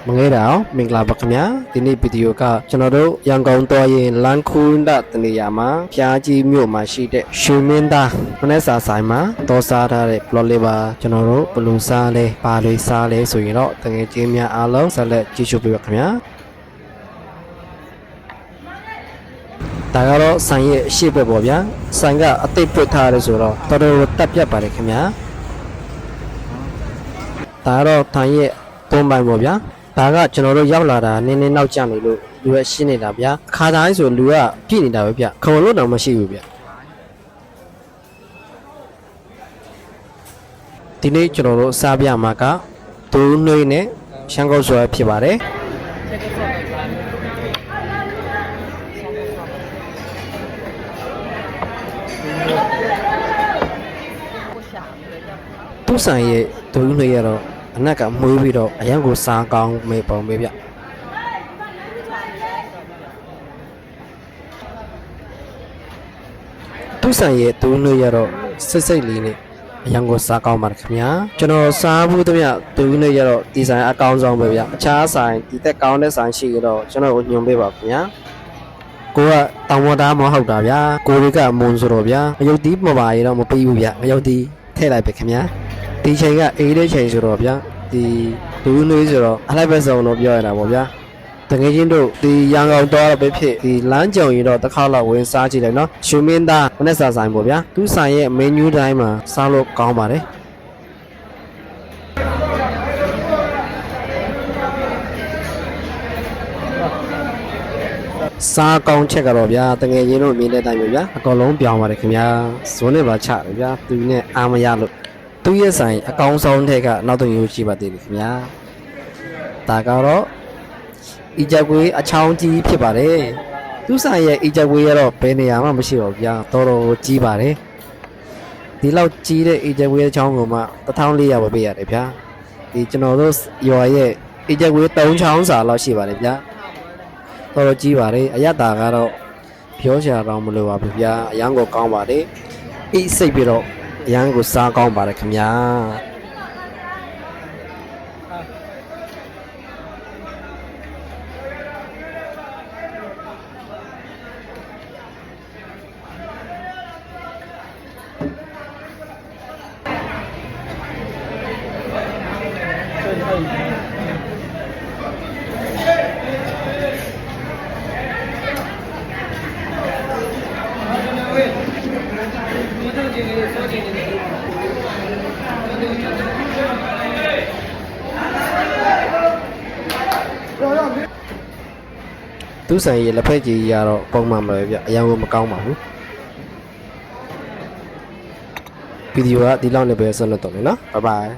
မငဲတာမင်္ဂလာပါခင်ဗျာဒီနေ့ဗီဒီယိုကကျွန်တော်တို့ရန်ကုန်တော်ရင်လမ်းခူးတတနေရာမှာဖျားကြီးမြို့မှာရှိတဲ့ရွှေမင်းသားမနေ့စာဆိုင်မှာတော်စားထားတဲ့ plot လေးပါကျွန်တော်တို့ဘလူးစားလဲပါလေးစားလဲဆိုရင်တော့တငယ်ချင်းများအားလုံးဆက်လက်ကြည့်ရှုပေးပါခင်ဗျာဒါကတော့ဆိုင်ရဲ့အရှိတ်ပဲပေါ့ဗျာဆိုင်ကအသိပွတ်ထားရဲဆိုတော့တော်တော်တက်ပြတ်ပါတယ်ခင်ဗျာဒါကတော့ထိုင်ရဲ့သုံးပိုင်းပေါ့ဗျာဒါကကျွန်တော်တို့ရောက်လာတာနင်းနောက်ကျနေလို့လူရရှင်းနေတာဗျာခါတိုင်းဆိုလူကပြည့်နေတာပဲဗျခုံလို့တော့မရှိဘူးဗျဒီနေ့ကျွန်တော်တို့စားပြမှာကဒူးနှွေးနဲ့ရှမ်းကုတ်ဆွဲဖြစ်ပါတယ်သူ့ဆိုင်ရဲ့ဒူးနှွေးရတော့အနက်ကမွေးပြီးတော့အရန်ကိုစားကောင်းမေပုံပဲဗျသူဆိုင်ရဲ့ဒူးနှွေးရတော့စိတ်လေးနဲ့အရန်ကိုစားကောင်းပါတယ်ခင်ဗျာကျွန်တော်စားဘူးတည်းဒူးနှွေးရတော့ဒီဆိုင်အကောင်းဆုံးပဲဗျအခြားဆိုင်ဒီတက်ကောင်းတဲ့ဆိုင်ရှိတော့ကျွန်တော်ကိုညွှန်ပေးပါခင်ဗျာကိုကတောင်ဝတာမဟုတ်တာဗျာကိုတွေကမွန်ဆိုတော့ဗျာမယုတ်တီးမပါရတော့မပေးဘူးဗျမယုတ်တီးထည့်လိုက်ပဲခင်ဗျာဒီချိန်ကအေးတဲ့ချိန်ဆိုတော့ဗျာဒီလူနွေးဆိုတော့အလိုက်ပဲစုံတော့ပြောရတာပေါ့ဗျာတကယ်ချင်းတို့ဒီရန်ကုန်တော့ပဲဖြစ်ဒီလမ်းကြုံရင်တော့တစ်ခါတော့ဝင်စားကြည့်လိုက်နော်ရွှေမင်းသားမနေ့စာဆိုင်ပေါ့ဗျာသူဆိုင်ရဲ့ menu တိုင်းမှာစားလို့ကောင်းပါတယ်စားကောင်းချက်ကတော့ဗျာတကယ်ချင်းတို့မြင်တဲ့အတိုင်းပဲဗျာအကောင်လုံးပြောင်းပါတယ်ခင်ဗျာဇွန်းနဲ့ပါချတယ်ဗျာသူနဲ့အာမရလို့သူရဲ့ဆိုင်အကောင်းဆုံးထက်ကနောက်တော့ရိုးရှိပါသေးတယ်ခင်ဗျာဒါကတော့အီဂျက်ကွေးအချောင်းကြီးဖြစ်ပါတယ်သူဆိုင်ရဲ့အီဂျက်ကွေးကတော့ဘယ်နေရာမှမရှိတော့ဗျာတော်တော်ကြီးပါတယ်ဒီလောက်ကြီးတဲ့အီဂျက်ကွေးအချောင်းကမှ1400ပဲပေးရတယ်ဗျာဒီကျွန်တော်တို့ရွာရဲ့အီဂျက်ကွေး3ချောင်းစာလောက်ရှိပါတယ်ဗျာတော်တော်ကြီးပါတယ်အရတာကတော့ပြောစရာတော့မလိုပါဘူးဗျာအရန်ကိုကောင်းပါတယ်အိစိတ်ပြီးတော့အရန်ကိုစားကောင်းပါတယ်ခင်ဗျာသူဆိုင်ရဲ့လက်ဖက်ကြီးရတော့ပုံမှန်ပဲဗျအရင်ကမကောင်းပါဘူးဗီဒီယိုကဒီလောက်နဲ့ပဲဆက်လက်တော့မယ်နော်ဘိုင်ဘိုင်